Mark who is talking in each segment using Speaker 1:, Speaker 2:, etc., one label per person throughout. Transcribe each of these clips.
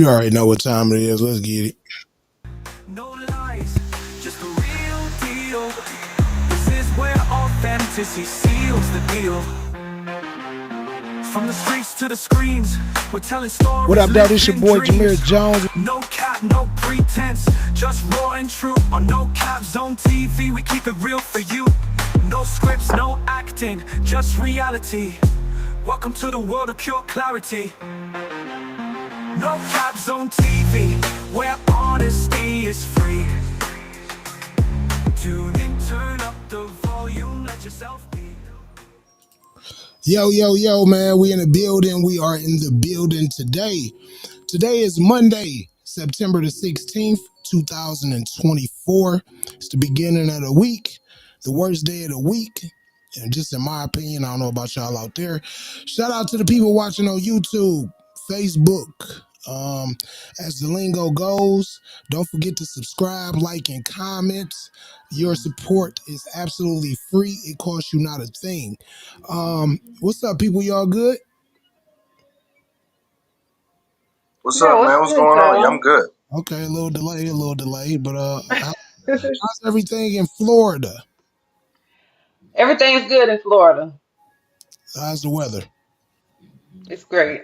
Speaker 1: You already know what time it is. Let's get it.
Speaker 2: No lies, just the real deal. This is where authenticity seals the deal. From the streets to the screens, we're telling
Speaker 1: What
Speaker 2: stories
Speaker 1: up, though? This
Speaker 2: lived
Speaker 1: your
Speaker 2: in
Speaker 1: boy Jameer
Speaker 2: dreams.
Speaker 1: Jones.
Speaker 2: No cap, no pretense, just raw and true. On No Cap Zone TV, we keep it real for you. No scripts, no acting, just reality. Welcome to the world of pure clarity. No Cap Zone TV, where honesty is free. Tune in, turn up the volume, let yourself be.
Speaker 1: Yo, man. We in the building. We are in the building today. Today is Monday, September the 16th, 2024. It's the beginning of the week, the worst day of the week. And just in my opinion, I don't know about y'all out there. Shout out to the people watching on YouTube, Facebook. As the lingo goes, don't forget to subscribe, like, and comment. Your support is absolutely free. It costs you not a thing. What's up, people? Y'all good?
Speaker 3: What's
Speaker 4: Yeah,
Speaker 3: up,
Speaker 4: what's
Speaker 3: man? What's
Speaker 4: good,
Speaker 3: going on? Yeah, I'm
Speaker 4: Tom?
Speaker 3: good.
Speaker 1: Okay, a little delay, but how's everything in Florida?
Speaker 4: Everything's good in Florida.
Speaker 1: How's the weather?
Speaker 4: It's great.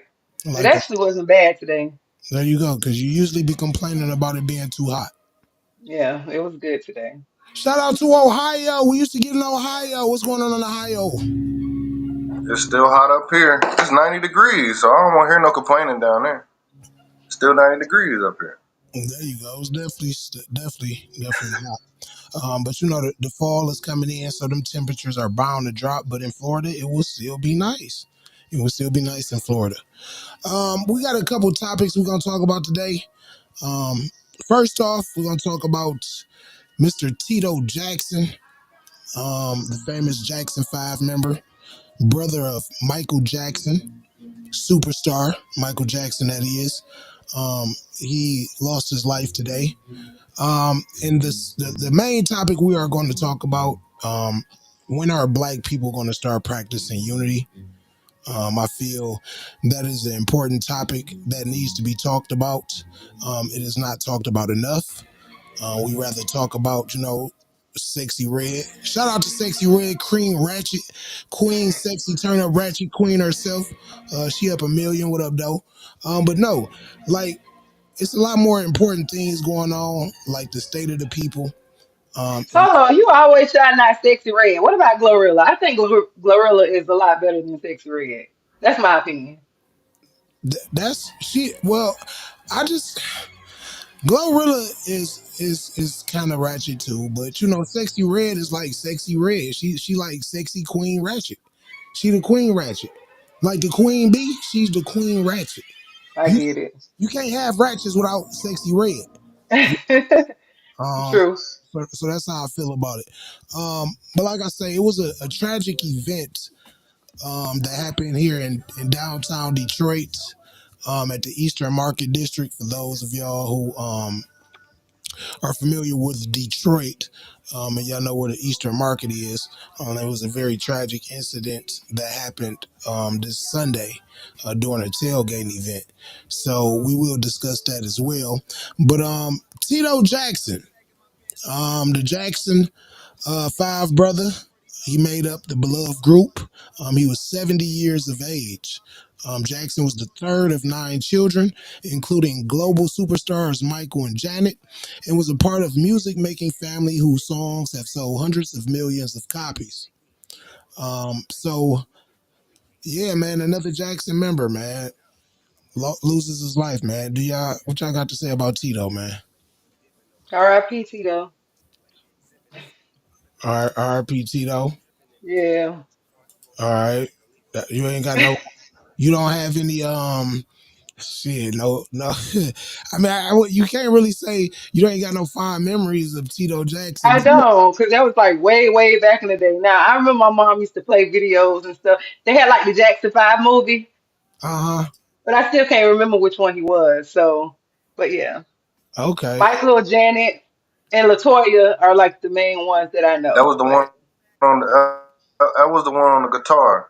Speaker 4: It
Speaker 1: Like,
Speaker 4: actually wasn't bad today.
Speaker 1: there you go, because you usually be complaining about it being too hot.
Speaker 4: Yeah, it was good today.
Speaker 1: Shout out to Ohio. We used to get in Ohio. What's going on in Ohio?
Speaker 3: It's still hot up here. It's 90 degrees, so I don't want to hear no complaining down there. It's still 90 degrees up here.
Speaker 1: There you go. It's definitely hot. But you know the fall is coming in, so them temperatures are bound to drop. But in Florida, it will still be nice. It will still be nice in Florida. We got a couple topics we're gonna talk about today. Um, First off, we're gonna talk about Mr. Tito Jackson, the famous Jackson 5 member, brother of Michael Jackson, superstar Michael Jackson that he is. He lost his life today. And the main topic we are going to talk about, when are Black people going to start practicing unity? I feel that is an important topic that needs to be talked about. It is not talked about enough. We rather talk about, Sexy Red. Shout out to Sexy Red, Cream Ratchet, Queen, Sexy Turn Up Ratchet Queen herself. She up a million. What up, though? But no, like, it's a lot more important things going on, like the state of the people. And
Speaker 4: Hold on, you always shouting out Sexy Red. What about Glorilla? I think Glorilla is a lot better than Sexy Red. That's my opinion.
Speaker 1: that's she. Well, I just Glorilla is kind of ratchet too, but Sexy Red is like Sexy Red. She like Sexy Queen Ratchet. She the Queen Ratchet, like the Queen Bee. She's the Queen Ratchet.
Speaker 4: I
Speaker 1: You
Speaker 4: get
Speaker 1: you can't have ratchets without Sexy Red.
Speaker 4: it.
Speaker 1: Um,
Speaker 4: True.
Speaker 1: so that's how I feel about it. But like I say, it was a tragic event that happened here in downtown Detroit, at the Eastern Market District. For those of y'all who are familiar with Detroit, and y'all know where the Eastern Market is, it was a very tragic incident that happened this Sunday during a tailgating event. So we will discuss that as well. But Tito Jackson, the Jackson 5 brother. He made up the beloved group. He was 70 years of age. Jackson was the third of 9 children, including global superstars Michael and Janet, and was a part of music making family whose songs have sold hundreds of millions of copies. So yeah, man, another Jackson member, man, loses his life, man. What y'all got to say about Tito, man?
Speaker 4: R.I.P. Tito.
Speaker 1: R.I.P. Tito.
Speaker 4: Yeah.
Speaker 1: All right, you ain't got no. You don't have any shit. No. I mean, you can't really say you ain't got no fond memories of Tito Jackson.
Speaker 4: I don't, because that was like way, way back in the day. Now, I remember my mom used to play videos and stuff. They had like the Jackson 5 movie,
Speaker 1: Uh huh.
Speaker 4: but I still can't remember which one he was. So, but yeah,
Speaker 1: Okay.
Speaker 4: Michael, Janet, and Latoya are like the main ones that I
Speaker 3: That
Speaker 4: know.
Speaker 3: was the
Speaker 4: But
Speaker 3: one on that was the one on the guitar.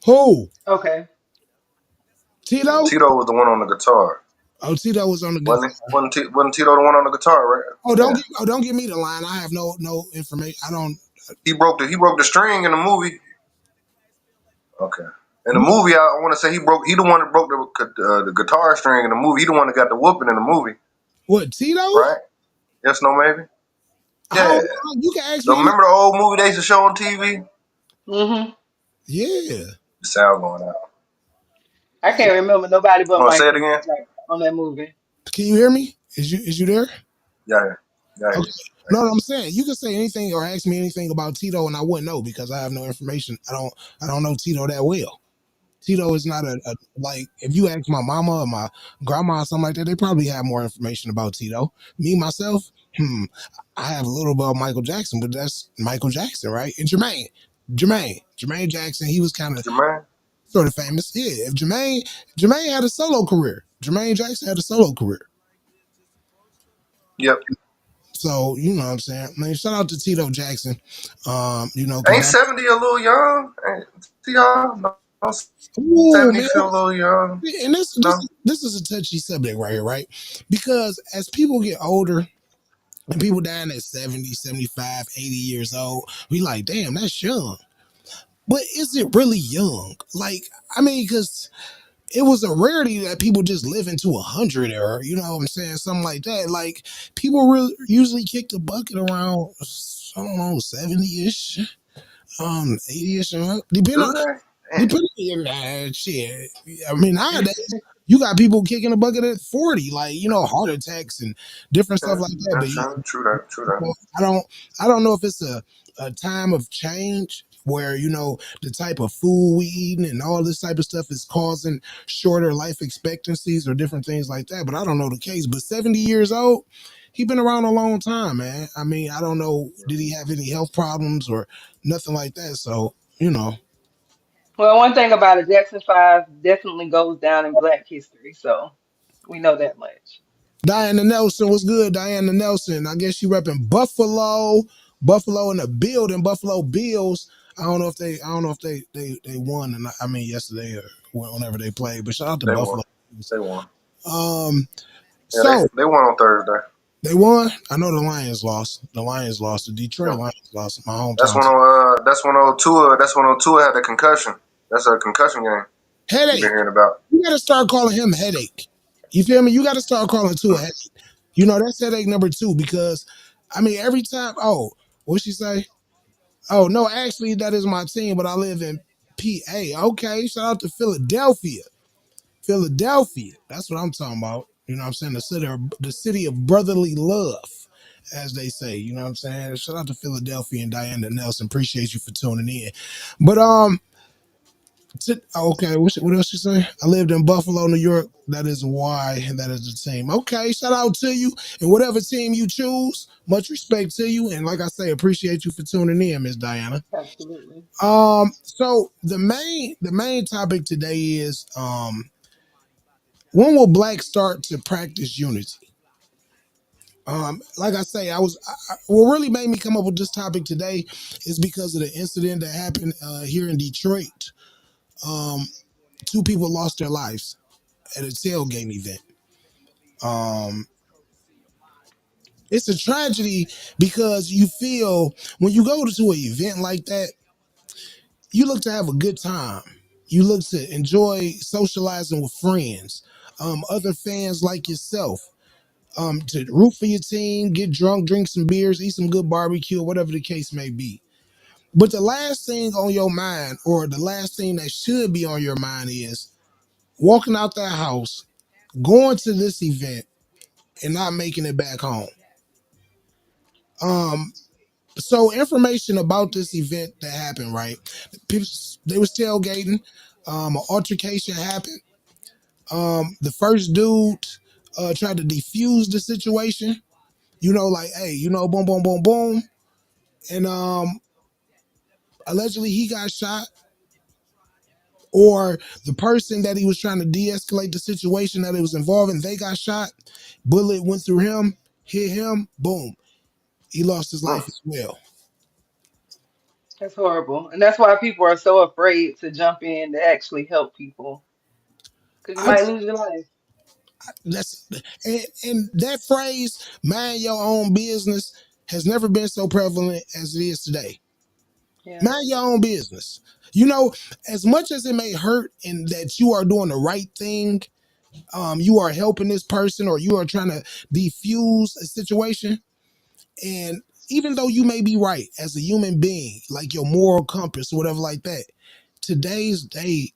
Speaker 1: Who?
Speaker 4: okay,
Speaker 1: Tito?
Speaker 3: Tito was the one on the guitar.
Speaker 1: Oh, Tito was on the
Speaker 3: Wasn't he?
Speaker 1: guitar.
Speaker 3: Wasn't Tito the one on the guitar, right? Yeah.
Speaker 1: Don't give me the line. I have no information. I don't.
Speaker 3: He broke the string in the movie. Okay. In the movie, I want to say he the one that broke the guitar string in the movie. He the one that got the whooping in the movie,
Speaker 1: What, Tito?
Speaker 3: right? Yes, no, maybe.
Speaker 1: I
Speaker 3: Yeah.
Speaker 1: don't know. You can ask
Speaker 3: So
Speaker 1: me any.
Speaker 3: remember the old movie they used to show on TV?
Speaker 4: Hmm.
Speaker 1: Yeah.
Speaker 3: The sound going out.
Speaker 4: I can't remember nobody but
Speaker 3: Oh, say it
Speaker 4: Michael
Speaker 3: again.
Speaker 4: like on that movie.
Speaker 1: Can you hear me? Is you there?
Speaker 3: Yeah, yeah, yeah.
Speaker 1: Okay. No, no, I'm saying you can say anything or ask me anything about Tito, and I wouldn't know because I have no information. I don't know Tito that well. Tito is not a like if you ask my mama or my grandma or something like that, they probably have more information about Tito. Me myself, I have a little about Michael Jackson, but that's Michael Jackson, right? And Jermaine Jackson, he was kind of
Speaker 3: Jermaine.
Speaker 1: sort of famous. Yeah, if Jermaine had a solo career. Jermaine Jackson had a solo career.
Speaker 3: Yep.
Speaker 1: So you know what I'm saying. I mean, shout out to Tito Jackson. Because
Speaker 3: Ain't
Speaker 1: that.
Speaker 3: 70 a little young? See y'all? No,
Speaker 1: Ooh
Speaker 3: 70
Speaker 1: man,
Speaker 3: feel a little young.
Speaker 1: and
Speaker 3: No.
Speaker 1: this is a touchy subject right here, right? Because as people get older and people dying at 70, 75, 80 years old, we like, damn, that's young. But is it really young? Like, I mean, because it was a rarity that people just live into 100 or, you know what I'm saying, something like that. Like, people really usually kick the bucket around, I don't know, 70-ish, 80-ish, depending
Speaker 3: Do
Speaker 1: on,
Speaker 3: they? Damn.
Speaker 1: depending on shit. I mean, nowadays, you got people kicking the bucket at 40, like, heart attacks and different stuff
Speaker 3: Okay.
Speaker 1: like that. But
Speaker 3: That's true. True that. True that.
Speaker 1: well, I don't know if it's a time of change where the type of food we eating and all this type of stuff is causing shorter life expectancies or different things like that. But I don't know the case. But 70 years old, he been around a long time, man. I mean, I don't know, did he have any health problems or nothing like that? So
Speaker 4: Well, one thing about it, Jackson 5 definitely goes down in Black history, so we know that much.
Speaker 1: Diana Nelson was good. Diana Nelson. I guess she repping Buffalo, Buffalo in the building, Buffalo Bills. I don't know if they won, and I mean yesterday or whenever they played. But shout out to
Speaker 3: They won.
Speaker 1: Buffalo Bills.
Speaker 3: They won.
Speaker 1: Um,
Speaker 3: Yeah, they
Speaker 1: so
Speaker 3: they won on Thursday.
Speaker 1: they won. I know the Lions lost. The Lions lost. The Detroit
Speaker 3: Yeah.
Speaker 1: Lions lost. My hometown team.
Speaker 3: That's when Tua had the concussion. That's a concussion game you've been
Speaker 1: Headache.
Speaker 3: hearing about.
Speaker 1: You got to start calling him headache. You feel me? You got to start calling two a headache. That's headache number two because, I mean, every time. Oh, what she say? Oh no, actually that is my team, but I live in PA. Okay, shout out to Philadelphia. Philadelphia. That's what I'm talking about. You know what I'm saying? The city of brotherly love, as they say. You know what I'm saying? Shout out to Philadelphia and Diana Nelson. Appreciate you for tuning in. But okay, what else you say? I lived in Buffalo, New York. That is why, and that is the team. Okay, shout out to you and whatever team you choose. Much respect to you, and like I say, appreciate you for tuning in, Miss Diana.
Speaker 4: Absolutely.
Speaker 1: So the main topic today is when will blacks start to practice unity? Like I say, what really made me come up with this topic today is because of the incident that happened here in Detroit. Um, two people lost their lives at a tailgate event. Um, it's a tragedy because you feel when you go to an event like that, you look to have a good time. You look to enjoy socializing with friends, other fans like yourself, to root for your team, get drunk, drink some beers, eat some good barbecue, whatever the case may be. But the last thing on your mind, or the last thing that should be on your mind, is walking out that house, going to this event, and not making it back home. Um, so information about this event that happened, right? People, they was tailgating. An altercation happened. The first dude tried to defuse the situation. Like, hey, boom, boom, boom, boom, and allegedly he got shot, or the person that he was trying to de-escalate the situation that it was involving, they got shot. Bullet went through him, hit him, boom, he lost his life
Speaker 3: Mm.
Speaker 1: as well.
Speaker 4: That's horrible. And that's why people are so afraid to jump in to actually help people. Because you
Speaker 1: I
Speaker 4: might lose your life.
Speaker 1: That's and that phrase, mind your own business, has never been so prevalent as it is today.
Speaker 4: Yeah,
Speaker 1: Mind your own business. You know, as much as it may hurt in that you are doing the right thing, you are helping this person or you are trying to defuse a situation. And even though you may be right as a human being, like your moral compass or whatever like that, today's day,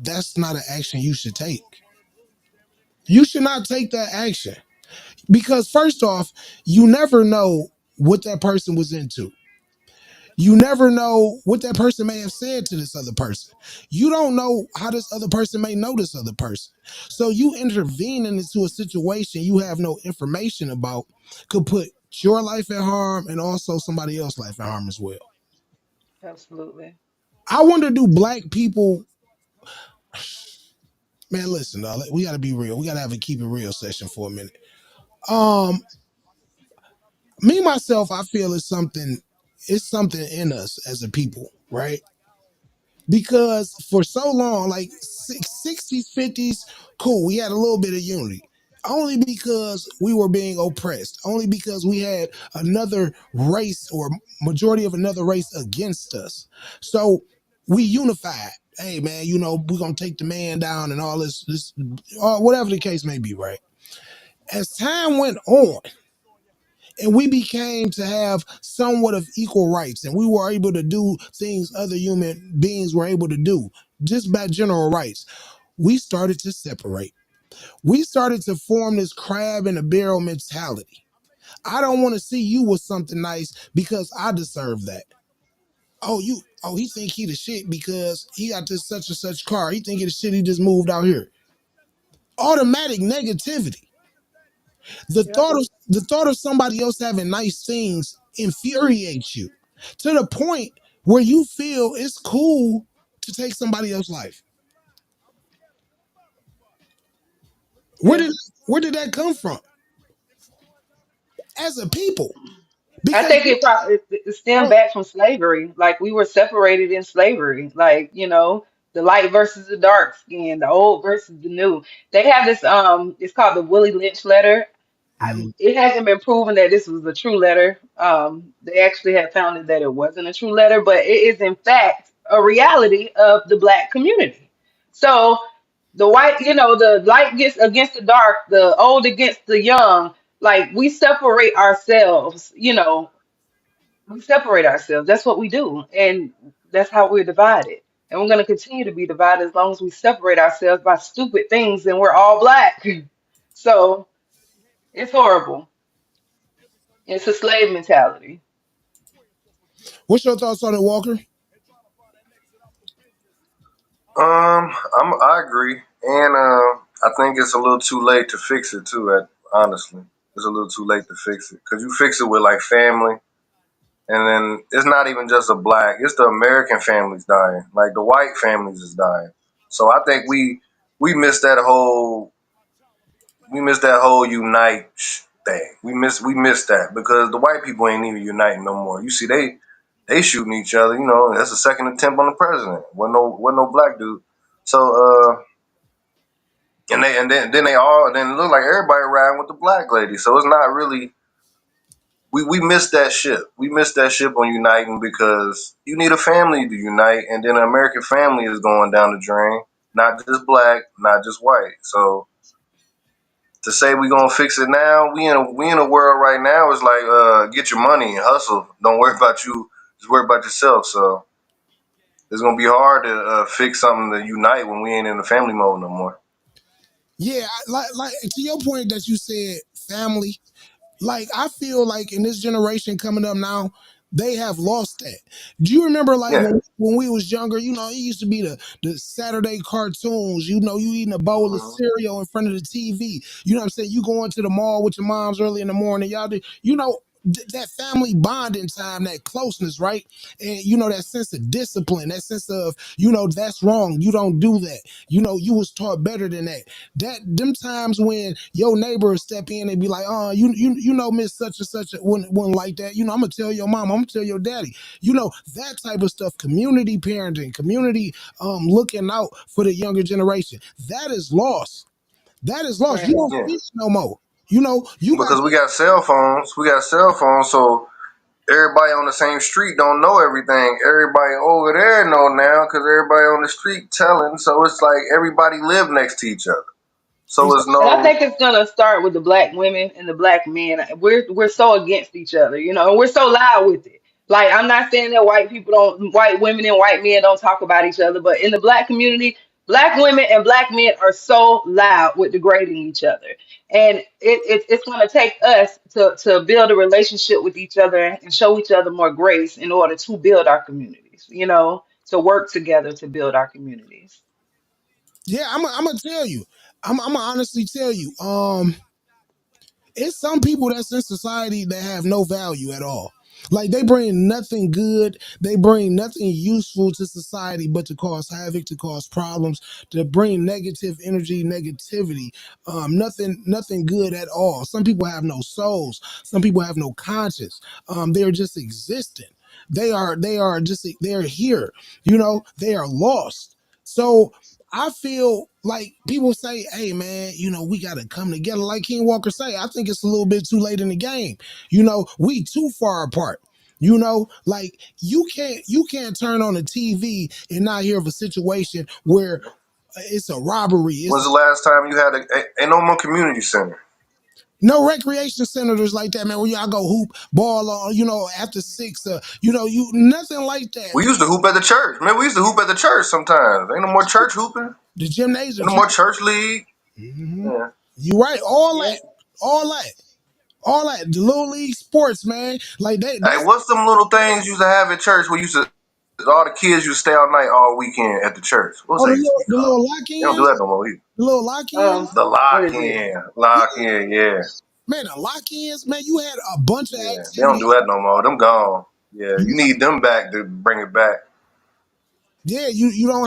Speaker 1: that's not an action you should take. You should not take that action because first off, you never know what that person was into. You never know what that person may have said to this other person. You don't know how this other person may know this other person. So you intervening into a situation you have no information about could put your life at harm and also somebody else's life at harm as well.
Speaker 4: absolutely.
Speaker 1: I wonder, do black people, man, listen, we got to be real. We got to have a keep it real session for a minute. Um, Me myself, I feel it's something in us as a people, right? Because for so long, like 60s, 50s, cool, we had a little bit of unity. Only because we were being oppressed, only because we had another race or majority of another race against us. So we unified. Hey man, we're gonna take the man down and all this, or whatever the case may be, right? As time went on, and we became to have somewhat of equal rights and we were able to do things other human beings were able to do just by general rights, we started to separate. We started to form this crab in a barrel mentality. I don't want to see you with something nice because I deserve that. He think he the shit because he got this such and such car. He think he the shit, he just moved out here. Automatic negativity.
Speaker 4: Yep.
Speaker 1: The thought of somebody else having nice things infuriates you to the point where you feel it's cool to take somebody else's life. Where
Speaker 4: Yeah.
Speaker 1: did where did that come from? As a people,
Speaker 4: I
Speaker 1: because
Speaker 4: think it stemmed back from slavery. Like we were separated in slavery. Like, the light versus the dark skin, the old versus the new. They have this it's called the Willie Lynch letter. It hasn't been proven that this was a true letter. They actually have found that it wasn't a true letter, but it is in fact a reality of the black community. So the white, the light gets against the dark, the old against the young. Like we separate ourselves, we separate ourselves. That's what we do, and that's how we're divided. And we're going to continue to be divided as long as we separate ourselves by stupid things, and we're all black. So it's horrible. It's a slave mentality.
Speaker 1: what's your thoughts on it, Walker?
Speaker 3: I agree, and I think it's a little too late to fix it too. Honestly, it's a little too late to fix it because you fix it with like family, and then it's not even just a black; it's the American families dying. Like the white families is dying. So I think we missed that whole unite thing. We missed that because the white people ain't even uniting no more. You see, they shooting each other. You know, that's the second attempt on the president. Wasn't no black dude. So and then then it look like everybody riding with the black lady. So it's not really we missed that ship. We missed that ship on uniting because you need a family to unite, and then an American family is going down the drain. Not just black, not just white. So to say we gonna fix it now, we in a world right now is like get your money and hustle. Don't worry about you. Just worry about yourself. So it's gonna be hard to fix something to unite when we ain't in the family mode no more.
Speaker 1: Yeah, like to your point that you said, family. Like I feel like in this generation coming up now, they have lost that. Do you remember like
Speaker 3: Yeah.
Speaker 1: when we was younger, it used to be the Saturday cartoons, you eating a bowl of
Speaker 3: Mhm.
Speaker 1: cereal in front of the TV. You know what I'm saying? You going to the mall with your moms early in the morning, y'all do, that family bonding time, that closeness, right? And that sense of discipline, that sense of, that's wrong. You don't do that. You was taught better than that. That them times when your neighbor would step in and be like, oh, Miss such and such wouldn't like that. I'm gonna tell your mom, I'm gonna tell your daddy. That type of stuff, community parenting, community looking out for the younger generation. That is lost. That is lost. You
Speaker 4: Right.
Speaker 1: don't
Speaker 3: Yeah,
Speaker 1: see it no more. You know, you got
Speaker 3: because we got cell phones. We got cell phones, so everybody on the same street don't know everything. Everybody over there know now because everybody on the street telling. So it's like everybody live next to each other. So it's
Speaker 4: And I
Speaker 3: no.
Speaker 4: think it's gonna start with the black women and the black men. We're so against each other, you know, and we're so loud with it. Like I'm not saying that white women and white men don't talk about each other, but in the black community, black women and black men are so loud with degrading each other. And it's gonna take us to build a relationship with each other and show each other more grace in order to build our communities, you know, to work together to build our communities.
Speaker 1: yeah. I'm gonna tell you. I'm gonna honestly tell you. It's some people that's in society that have no value at all. Like they bring nothing good, they bring nothing useful to society but to cause havoc, to cause problems, to bring negative energy, negativity. Nothing good at all. Some people have no souls. Some people have no conscience. They're just existing. They are just they're here. You know, they are lost. So I feel like people say, "Hey, man, you know, we got to come together." Like King Walker say, I think it's a little bit too late in the game. You know, we too far apart. You know, like you can't turn on the TV and not hear of a situation where it's a robbery.
Speaker 3: When's
Speaker 1: It's
Speaker 3: the last time you had ain't no more community center?
Speaker 1: no recreation centers like that, man. Where y'all go hoop ball on, you know, after six. You know, you nothing like that.
Speaker 3: We used to hoop at the church. Man, we used to hoop at the church sometimes. Ain't no more church hooping.
Speaker 1: The
Speaker 3: Ain't
Speaker 1: gymnasium.
Speaker 3: no more church league.
Speaker 1: Mhm.
Speaker 3: Yeah.
Speaker 1: You right. All
Speaker 4: Yeah.
Speaker 1: that. All that. All that. The little league sports, man. Like they.
Speaker 3: Hey,
Speaker 1: That's
Speaker 3: what's them little things you used to have at church where you used to all the kids used to stay all night all weekend at the church? What's
Speaker 1: oh
Speaker 3: that used to be
Speaker 1: the
Speaker 3: called?
Speaker 1: little
Speaker 3: They don't do
Speaker 1: lock-ins.
Speaker 3: that no more either.
Speaker 1: The little lock-ins.
Speaker 3: The
Speaker 4: What
Speaker 3: lock
Speaker 4: is it?
Speaker 3: in.
Speaker 1: Yeah,
Speaker 3: Lock in, yeah.
Speaker 1: man. The lock-ins, man. You had a bunch of
Speaker 3: Yeah. They don't do
Speaker 1: activities.
Speaker 3: that no more. Them gone. Yeah.
Speaker 1: You
Speaker 3: You need them back to bring it back.
Speaker 1: Yeah,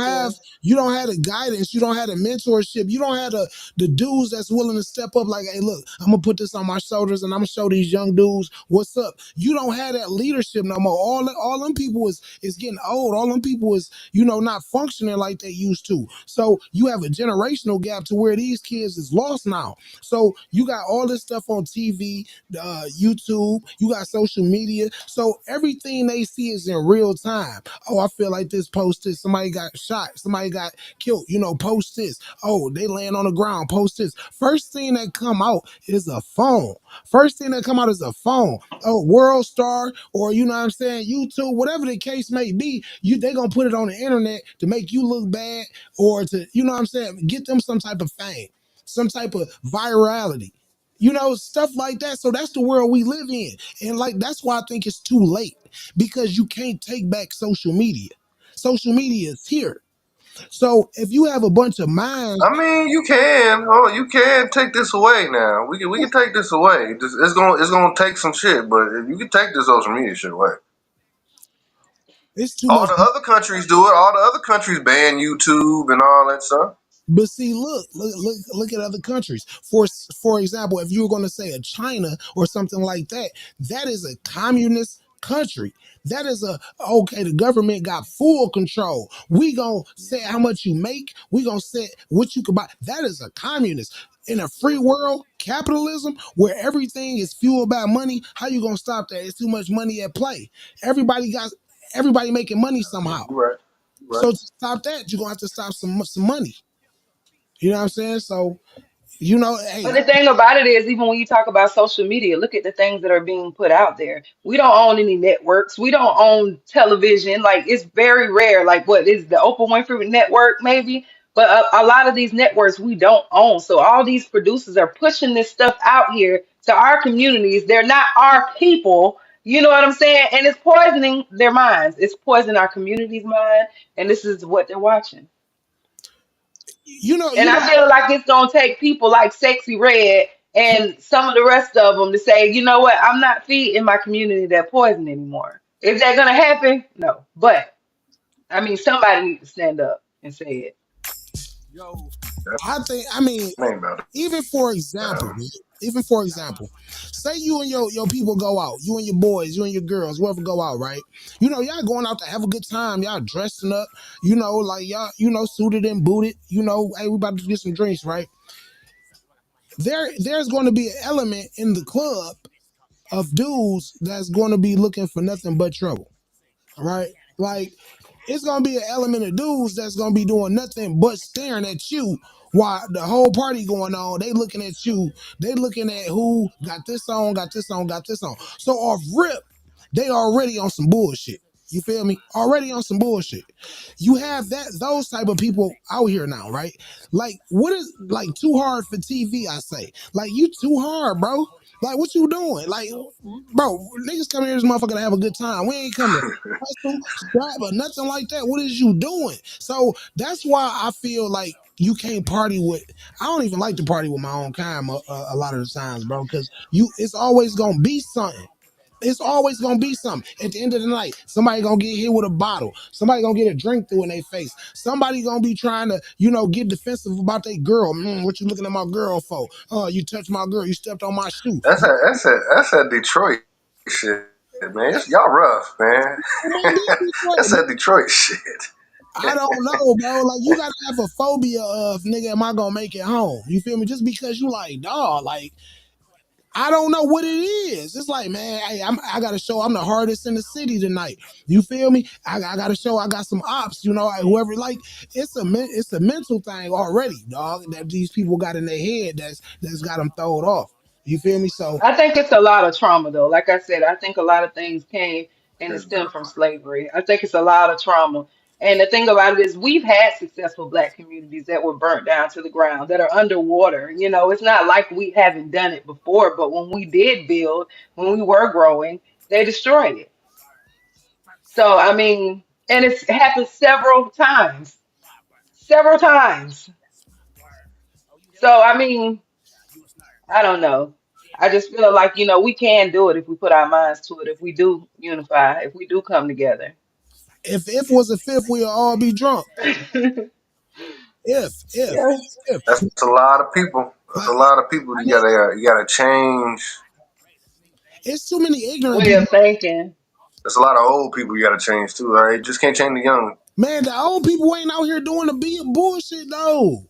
Speaker 4: Yeah.
Speaker 1: you don't have the guidance, you don't have the mentorship, you don't have the dudes that's willing to step up. Like, hey, look, I'm gonna put this on my shoulders and I'm gonna show these young dudes what's up. You don't have that leadership no more. All them people is getting old. All them people is not functioning like they used to. So you have a generational gap to where these kids is lost now. So you got all this stuff on TV, YouTube, you got social media. So everything they see is in real time. Oh, I feel like this, post this. Somebody got shot. Somebody got killed. Post this. Oh, they laying on the ground. Post this. First thing that come out is a phone. First thing that come out is a phone. Oh, World Star, or you know what I'm saying, YouTube, whatever the case may be, they gonna put it on the internet to make you look bad, or to what I'm saying, get them some type of fame, some type of virality. Stuff like that. So that's the world we live in. And like that's why I think it's too late, because you can't take back social media. Social media is here. So if you have a bunch of minds,
Speaker 3: I mean, you can. Oh, you can take this away now. We can take this away. It's gonna take some shit, but if you can take this social media shit away.
Speaker 1: it's too
Speaker 3: All
Speaker 1: much.
Speaker 3: the other countries do it. All the other countries ban YouTube and all that stuff.
Speaker 1: But see, look at other countries. For example, if you were going to say a China or something like that, that is a communist country. That is okay. The government got full control. We gonna say how much you make. We gonna say what you could buy. That is a communist. In a free world, capitalism, where everything is fueled by money, how you gonna stop that? It's too much money at play. Everybody got everybody making money
Speaker 3: Yeah,
Speaker 1: somehow.
Speaker 3: you're right. You're right.
Speaker 1: So to stop that, you're gonna have to stop some money. You know what I'm saying? So,
Speaker 4: But
Speaker 1: hey,
Speaker 4: the thing about it is, even when you talk about social media, look at the things that are being put out there. We don't own any networks. We don't own television. Like it's very rare. Like what is the Oprah Winfrey Network, maybe? But a lot of these networks we don't own. So all these producers are pushing this stuff out here to our communities. They're not our people. You know what I'm saying? And it's poisoning their minds. It's poisoning our community's mind. And this is what they're watching. And
Speaker 1: you
Speaker 4: I
Speaker 1: know,
Speaker 4: feel like it's gonna take people like Sexy Red and some of the rest of them to say, you know what, I'm not feeding my community that poison anymore. Is that gonna happen? No. But I mean, somebody needs to stand up and say it.
Speaker 1: yo,
Speaker 3: That's
Speaker 1: I mean,
Speaker 3: the name about it.
Speaker 1: even for example, man, even for example, say you and your people go out, you and your boys, you and your girls, whoever go out, right? Y'all going out to have a good time, y'all dressing up, like y'all, suited and booted, hey, we about to get some drinks, right? there's going to be an element in the club of dudes that's going to be looking for nothing but trouble. Right? Like it's gonna be an element of dudes that's gonna be doing nothing but staring at you while the whole party going on. They looking at you. They looking at who got this on, got this on, got this on. So off rip, they already on some bullshit. You feel me? Already on some bullshit. You have those type of people out here now, right? Like, what is like too hard for TV? I say, like, you too hard, bro. Like, what you doing? Like, bro, niggas come here this motherfucker to have a good time. We ain't come to hustle, scrap, or nothing like that. What is you doing? So that's why I feel like you can't party with. I don't even like to party with my own kind a lot of the times, bro, because it's always gonna be something. It's always gonna be something. At the end of the night, somebody gonna get hit with a bottle. Somebody gonna get a drink through in their face. Somebody gonna be trying to, get defensive about their girl. What you looking at my girl for? Oh, you touched my girl. You stepped on my shoe.
Speaker 3: That's a Detroit shit, man. Y'all rough, man. That's that Detroit shit.
Speaker 1: I don't know, bro. Like you gotta have a phobia of nigga, am I gonna make it home? You feel me? Just because you like, dog, like I don't know what it is. It's like, man, hey, I gotta show I'm the hardest in the city tonight. You feel me? I gotta show I got some ops. Whoever like it's a mental thing already, dog. That these people got in their head that's got them throwed off. You feel me? So
Speaker 4: I think it's a lot of trauma, though. Like I said, I think a lot of things came and it
Speaker 3: It's
Speaker 4: stemmed from
Speaker 3: different.
Speaker 4: slavery. I think it's a lot of trauma. And the thing about it is, we've had successful black communities that were burnt down to the ground, that are underwater. It's not like we haven't done it before, but when we did build, when we were growing, they destroyed it. So, I mean, and it's happened several times, several times. So, I mean, I don't know. I just feel like, we can do it if we put our minds to it, if we do unify, if we do come together.
Speaker 1: if was a fifth, we'll all be drunk. If
Speaker 4: Yeah.
Speaker 1: if
Speaker 3: That's a lot of people. That's a
Speaker 1: like
Speaker 3: lot of people.
Speaker 1: I
Speaker 3: You gotta change.
Speaker 1: it's too many ignorant
Speaker 4: Way
Speaker 1: people.
Speaker 4: of thinking.
Speaker 3: There's a lot of old people you gotta change too. All right, just can't change the young.
Speaker 1: Man, the old people ain't out here doing the bullshit though.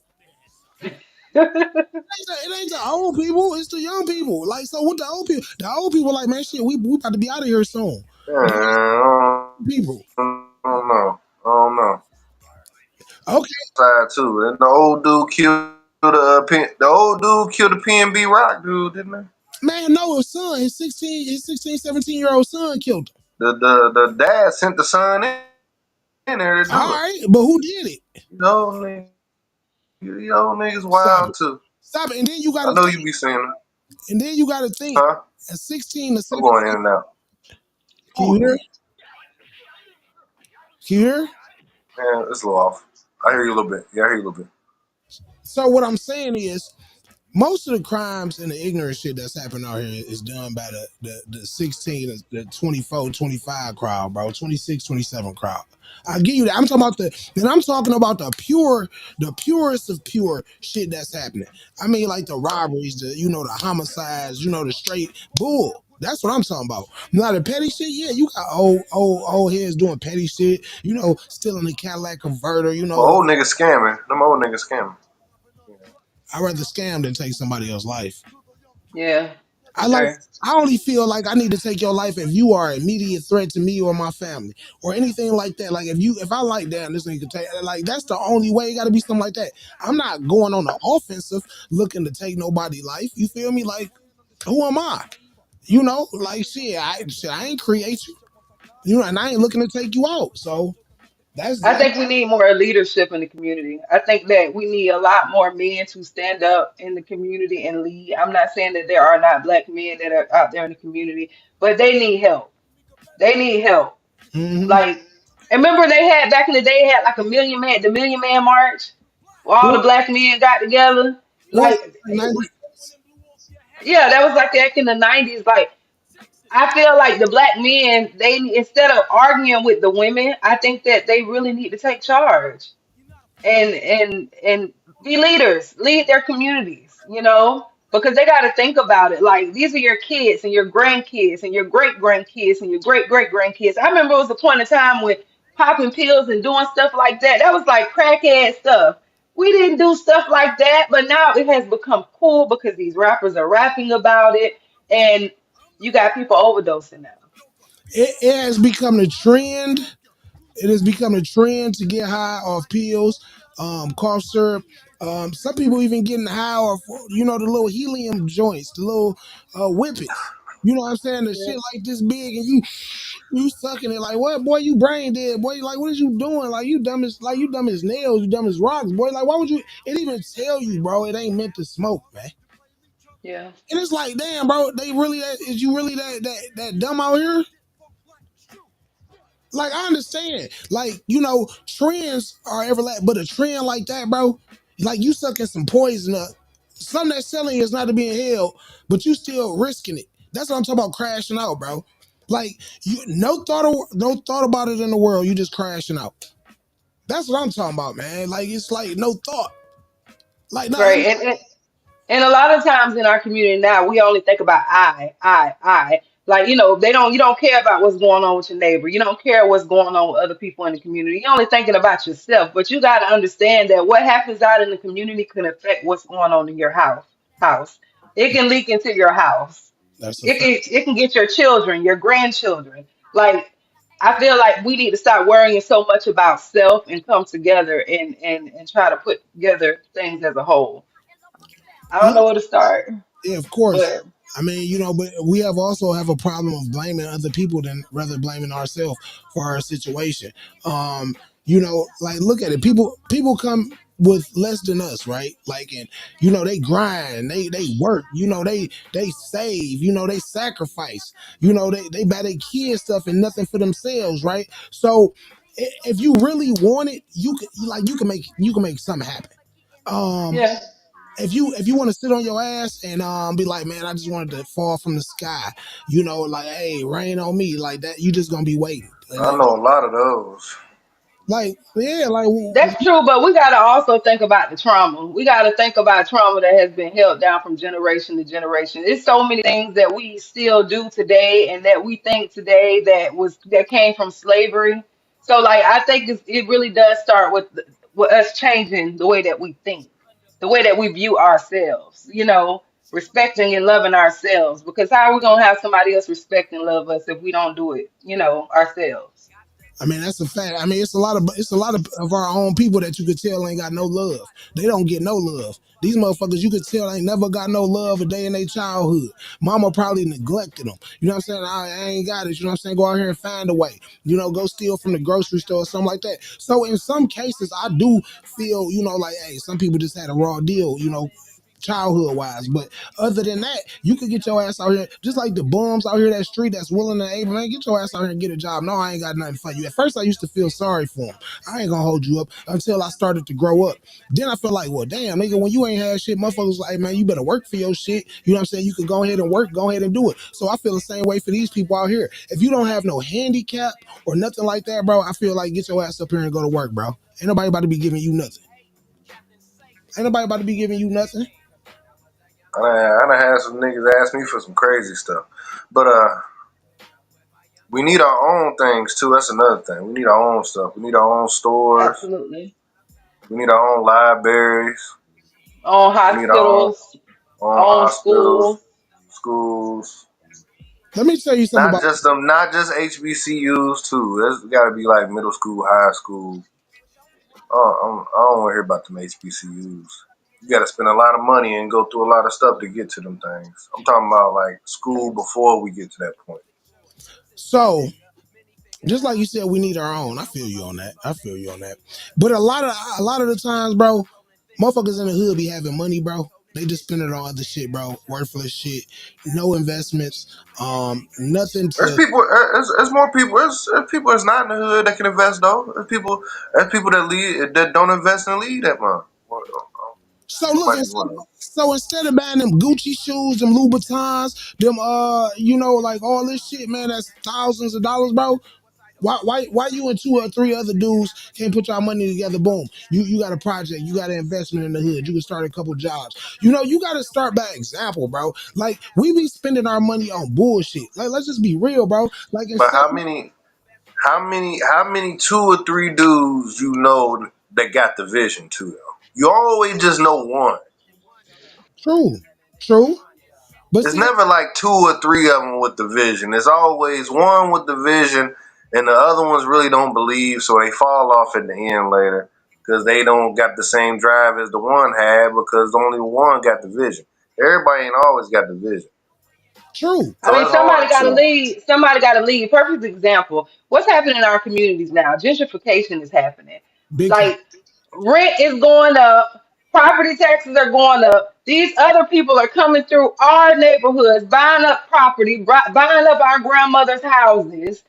Speaker 1: It ain't the old people, it's the young people. Like, so what the old people like, man, shit, we about to be out of here soon.
Speaker 3: Yeah,
Speaker 1: But it's
Speaker 3: I
Speaker 1: the people.
Speaker 3: don't know. I don't know.
Speaker 1: Okay,
Speaker 3: Side too. And the old dude killed the old dude killed the PNB Rock dude, didn't he?
Speaker 1: man, no, his son, his 16, 17-year-old son killed him.
Speaker 3: The dad sent the son in there to
Speaker 1: All
Speaker 3: do it.
Speaker 1: right, but who did it?
Speaker 3: You know, niggas
Speaker 1: Stop
Speaker 3: wild
Speaker 1: it.
Speaker 3: too.
Speaker 1: Stop it. And then you
Speaker 3: I
Speaker 1: gotta
Speaker 3: know you
Speaker 1: think,
Speaker 3: be saying it, huh?
Speaker 1: at 16 to
Speaker 3: I'm going in
Speaker 1: 17,
Speaker 3: and out.
Speaker 1: can you hear? Can you hear?
Speaker 3: Yeah, it's a little off. I hear you a little bit. Yeah, I hear you a little bit.
Speaker 1: So what I'm saying is most of the crimes and the ignorant shit that's happening out here is done by the 16, the 24, 25 crowd, bro. 26, 27 crowd. I give you that. I'm talking about the purest of pure shit that's happening. I mean, like the robberies, the homicides, the straight bull. That's what I'm talking about. Now the petty shit, yeah, you got old heads doing petty shit, stealing a Cadillac converter,
Speaker 3: Them old niggas scamming. Them old niggas scamming.
Speaker 1: I'd rather scam than take somebody else's life.
Speaker 4: Yeah, for
Speaker 1: I like.
Speaker 4: sure.
Speaker 1: I only feel like I need to take your life if you are an immediate threat to me or my family or anything like that. Like if I like damn this nigga take like that's the only way. It got to be something like that. I'm not going on the offensive looking to take nobody life. You feel me? Like who am I? Like I ain't create you. And I ain't looking to take you out. So
Speaker 4: I
Speaker 1: that's
Speaker 4: think we need more leadership in the community. I think that we need a lot more men to stand up in the community and lead. I'm not saying that there are not black men that are out there in the community, but they need help. They need help.
Speaker 1: mm-hmm.
Speaker 4: Like, and remember they had back in the day, had like the Million Man March, where all the
Speaker 1: What
Speaker 4: black men got together.
Speaker 1: was
Speaker 4: Like,
Speaker 1: it, 90?
Speaker 4: yeah, that was like back in the 90s. Like, I feel like the black men, they instead of arguing with the women, I think that they really need to take charge and be leaders, lead their communities, because they got to think about it. Like these are your kids and your grandkids and your great grandkids and your great great grandkids. I remember it was a point in time when popping pills and doing stuff like that. That was like crackhead stuff. we didn't do stuff like that, but now it has become cool because these rappers are rapping about it, and you got people overdosing now.
Speaker 1: It has become the trend. It has become a trend to get high off pills, cough syrup. Some people even getting high off, the little helium joints, the little whippets. You know what I'm saying? The
Speaker 4: Yeah.
Speaker 1: shit like this big, and you sucking it like what? Boy, you brain dead. Boy, like what is you doing? You dumb as nails. You dumb as rocks. Boy, like why would you? It even tell you, bro. It ain't meant to smoke, man.
Speaker 4: Yeah.
Speaker 1: And it's like, damn, bro. They really is you really that dumb out here? Like I understand, like trends are everlasting, but a trend like that, bro, like you sucking some poison up. Something that's selling is not to be held, but you still risking it. That's what I'm talking about, crashing out, bro. Like you, no thought about it in the world. You just crashing out. That's what I'm talking about, man. Like it's like no thought. Like nah, let
Speaker 4: Right.
Speaker 1: me.
Speaker 4: And a lot of times in our community now, we only think about I. Like, they don't you don't care about what's going on with your neighbor. You don't care what's going on with other people in the community. You're only thinking about yourself. But you gotta understand that what happens out in the community can affect what's going on in your house. It can leak into your house.
Speaker 1: That's a
Speaker 4: It
Speaker 1: fact.
Speaker 4: can it can get your children, your grandchildren. Like I feel like we need to stop worrying so much about self and come together and try to put together things as a whole. I don't know where to start,
Speaker 1: Yeah, of course.
Speaker 4: but
Speaker 1: I mean, but we have also have a problem of blaming other people than rather blaming ourselves for our situation. Um, like look at it. People come with less than us, right? Like and they grind, they work, they save, they sacrifice, they buy their kids stuff and nothing for themselves, right? So if you really want it, you can make something happen. Um,
Speaker 4: yeah,
Speaker 1: if you want to sit on your ass and be like, man, I just wanted to fall from the sky, like, hey, rain on me, like that, you just gonna be waiting. And
Speaker 3: I know a lot of those.
Speaker 1: like, yeah, like,
Speaker 4: that's true. But we got to also think about the trauma. We got to think about trauma that has been held down from generation to generation. There's so many things that we still do today and that we think today that came from slavery. So, like, I think it really does start with us changing the way that we think, the way that we view ourselves. Respecting and loving ourselves. Because how are we gonna have somebody else respect and love us if we don't do it, ourselves?
Speaker 1: I mean, that's a fact. I mean, it's a lot of our own people that you could tell ain't got no love. They don't get no love. These motherfuckers, you could tell ain't never got no love a day in their childhood. Mama probably neglected them. You know what I'm saying? I ain't got it. You know what I'm saying? Go out here and find a way. Go steal from the grocery store or something like that. So in some cases, I do feel, like, hey, some people just had a raw deal, childhood wise. But other than that, you could get your ass out here, just like the bums out here that street that's willing to, hey man, get your ass out here and get a job. No, I ain't got nothing for you. At first, I used to feel sorry for them. I ain't gonna hold you up until I started to grow up. Then I felt like, well, damn, nigga, when you ain't had shit, motherfuckers like, hey, man, you better work for your shit. You know what I'm saying? You could go ahead and work, go ahead and do it. So I feel the same way for these people out here. If you don't have no handicap or nothing like that, bro, I feel like get your ass up here and go to work, bro. Ain't nobody about to be giving you nothing. Ain't nobody about to be giving you nothing.
Speaker 3: I done had some niggas ask me for some crazy stuff. But we need our own things too. That's another thing. We need our own stuff. We need our own stores.
Speaker 4: Absolutely.
Speaker 3: We need our own libraries.
Speaker 4: On
Speaker 3: We need our
Speaker 4: hospitals,
Speaker 3: own
Speaker 4: on
Speaker 3: hospitals,
Speaker 4: schools.
Speaker 3: schools.
Speaker 1: Let me tell you something about.
Speaker 3: Not just HBCUs too. There's got to be like middle school, high school. I don't want to hear about them HBCUs. You got to spend a lot of money and go through a lot of stuff to get to them things. I'm talking about like school before we get to that point.
Speaker 1: So just like you said, we need our own. I feel you on that. I feel you on that. But a lot of the times, bro, motherfuckers in the hood be having money, bro. They just spend it on other shit, bro. Worthless shit. No investments. Nothing
Speaker 3: There's
Speaker 1: to.
Speaker 3: people. There's more people. There's people that's not in the hood that can invest though. There's people. There's people that lead that don't invest and lead that month. Well,
Speaker 1: So
Speaker 3: you
Speaker 1: look,
Speaker 3: might
Speaker 1: and
Speaker 3: be one of them.
Speaker 1: so instead of buying them Gucci shoes, them Louboutins, them like all this shit, man, that's thousands of dollars, bro. Why you and two or three other dudes can't put y'all money together? Boom. You got a project, you got an investment in the hood, you can start a couple jobs. You got to start by example, bro. Like we be spending our money on bullshit. Like let's just be real, bro. Like
Speaker 3: But
Speaker 1: instead
Speaker 3: how many two or three dudes you know that got the vision to them? You always just know one.
Speaker 1: True, true. But
Speaker 3: It's
Speaker 1: see,
Speaker 3: never like two or three of them with the vision. It's always one with the vision, and the other ones really don't believe, so they fall off at the end later because they don't got the same drive as the one had because only one got the vision. Everybody ain't always got the vision,
Speaker 1: true.
Speaker 4: I
Speaker 3: so
Speaker 4: mean,
Speaker 3: it's
Speaker 4: somebody
Speaker 3: hard
Speaker 4: got to
Speaker 3: to.
Speaker 4: lead. Somebody got to lead. Perfect example. What's happening in our communities now? Gentrification is happening.
Speaker 1: Big time.
Speaker 4: Like rent is going up, property taxes are going up. These other people are coming through our neighborhoods, buying up property, buying up our grandmother's houses.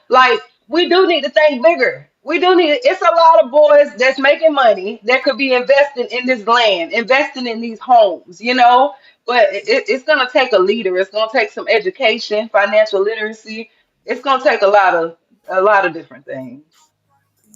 Speaker 4: Like we do need to think bigger. We do need. It's a lot of boys that's making money that could be investing in this land, investing in these homes. But it's going to take a leader. It's going to take some education, financial literacy. It's going to take a lot of different things.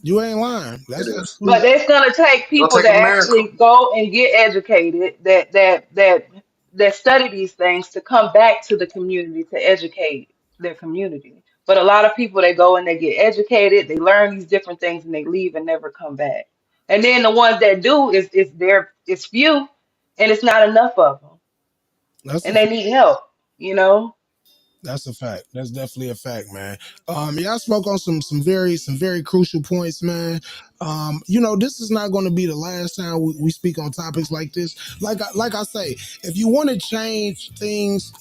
Speaker 1: You ain't lying.
Speaker 3: It
Speaker 1: That's
Speaker 3: is.
Speaker 1: absolutely
Speaker 4: But it's going to take
Speaker 3: It'll
Speaker 4: people
Speaker 3: take
Speaker 4: that
Speaker 3: a miracle.
Speaker 4: actually go and get educated, that study these things to come back to the community to educate their community. But a lot of people, they go and they get educated, they learn these different things, and they leave and never come back. And then the ones that do is few, and it's not enough of them,
Speaker 1: that's
Speaker 4: and
Speaker 1: a
Speaker 4: they need help.
Speaker 1: That's a fact. That's definitely a fact, man. Yeah, I spoke on some very crucial points, man. This is not going to be the last time we speak on topics like this. Like I say, if you want to change things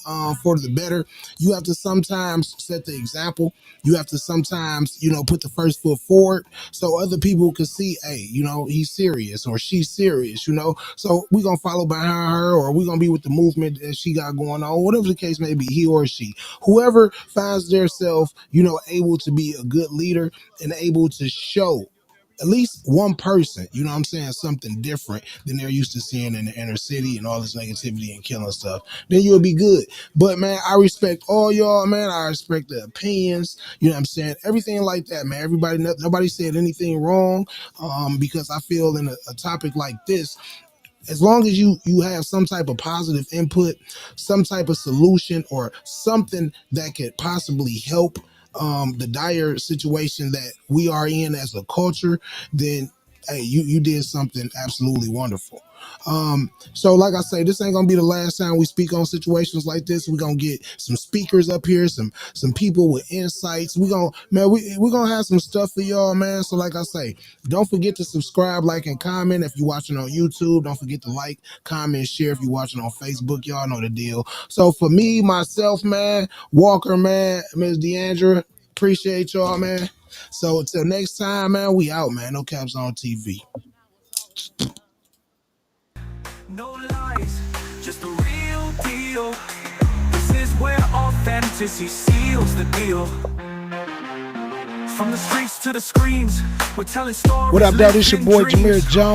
Speaker 1: for the better, you have to sometimes set the example. You have to sometimes, put the first foot forward so other people can see, hey, he's serious or she's serious. So we're gonna follow behind her or we're gonna be with the movement that she got going on, whatever the case may be, he or she. Whoever finds themselves, able to be a good leader and able to show at least one person, you know what I'm saying, something different than they're used to seeing in the inner city and all this negativity and killing stuff, then you'll be good. But man, I respect all y'all, man. I respect the opinions, you know what I'm saying, everything like that, man. Everybody, nobody said anything wrong, because I feel in a topic like this, as long as you have some type of positive input, some type of solution, or something that could possibly help the dire situation that we are in as a culture, then hey, you did something absolutely wonderful. So like I say, this ain't gonna be the last time we speak on situations like this. We're gonna get some speakers up here, some people with insights. We're gonna have some stuff for y'all, man. So like I say, don't forget to subscribe, like, and comment if you're watching on YouTube. Don't forget to like, comment, share if you're watching on Facebook. Y'all know the deal. So for me, myself, man, Walker, man, Ms. Deandra, appreciate y'all, man. So until next time, man, we out, man. No Caps on TV.
Speaker 2: No lies, just the real deal. This is where authenticity seals the deal. From the streets to the screens, we're telling stories.
Speaker 1: What up, though? This your
Speaker 2: living
Speaker 1: boy Jameer
Speaker 2: dreams.
Speaker 1: Jones.